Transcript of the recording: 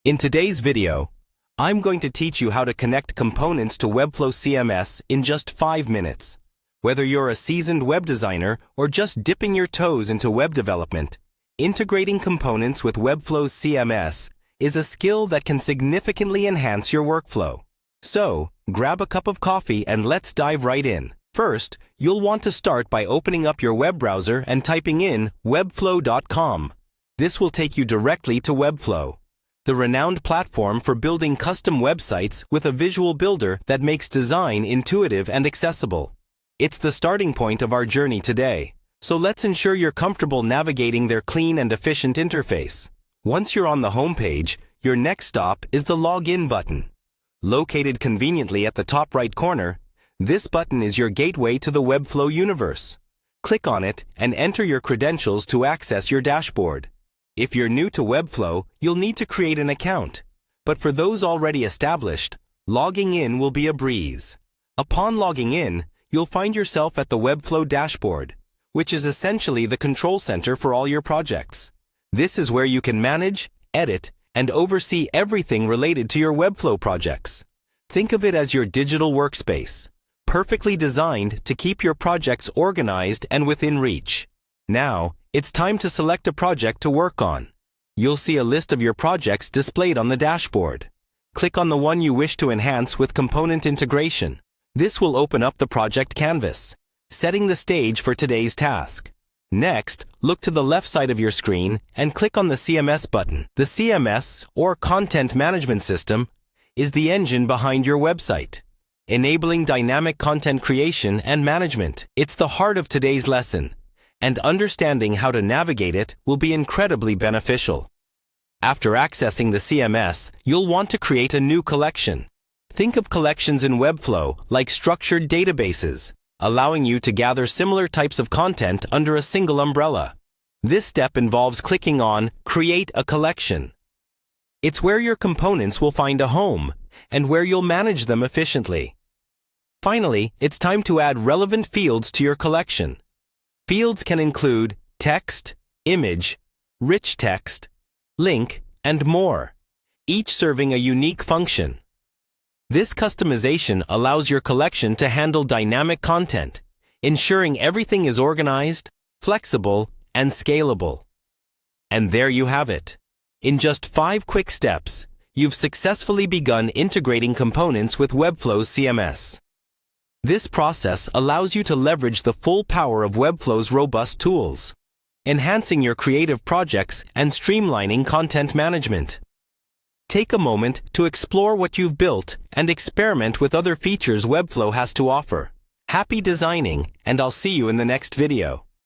In today's video, I'm going to teach you how to connect components to Webflow CMS in just 5 minutes. Whether you're a seasoned web designer or just dipping your toes into web development, integrating components with Webflow CMS is a skill that can significantly enhance your workflow. So, grab a cup of coffee and let's dive right in. First, you'll want to start by opening up your web browser and typing in webflow.com. This will take you directly to Webflow, the renowned platform for building custom websites with a visual builder that makes design intuitive and accessible. It's the starting point of our journey today, so let's ensure you're comfortable navigating their clean and efficient interface. Once you're on the home page, your next stop is the Login button. Located conveniently at the top right corner, this button is your gateway to the Webflow universe. Click on it and enter your credentials to access your dashboard. If you're new to Webflow, you'll need to create an account. But for those already established, logging in will be a breeze. Upon logging in, you'll find yourself at the Webflow dashboard, which is essentially the control center for all your projects. This is where you can manage, edit, and oversee everything related to your Webflow projects. Think of it as your digital workspace, perfectly designed to keep your projects organized and within reach. Now, it's time to select a project to work on. You'll see a list of your projects displayed on the dashboard. Click on the one you wish to enhance with component integration. This will open up the project canvas, setting the stage for today's task. Next, look to the left side of your screen and click on the CMS button. The CMS, or Content Management System, is the engine behind your website, enabling dynamic content creation and management. It's the heart of today's lesson, and understanding how to navigate it will be incredibly beneficial. After accessing the CMS, you'll want to create a new collection. Think of collections in Webflow like structured databases, allowing you to gather similar types of content under a single umbrella. This step involves clicking on Create a Collection. It's where your components will find a home and where you'll manage them efficiently. Finally, it's time to add relevant fields to your collection. Fields can include text, image, rich text, link, and more, each serving a unique function. This customization allows your collection to handle dynamic content, ensuring everything is organized, flexible, and scalable. And there you have it. In just 5 quick steps, you've successfully begun integrating components with Webflow's CMS. This process allows you to leverage the full power of Webflow's robust tools, enhancing your creative projects and streamlining content management. Take a moment to explore what you've built and experiment with other features Webflow has to offer. Happy designing, and I'll see you in the next video.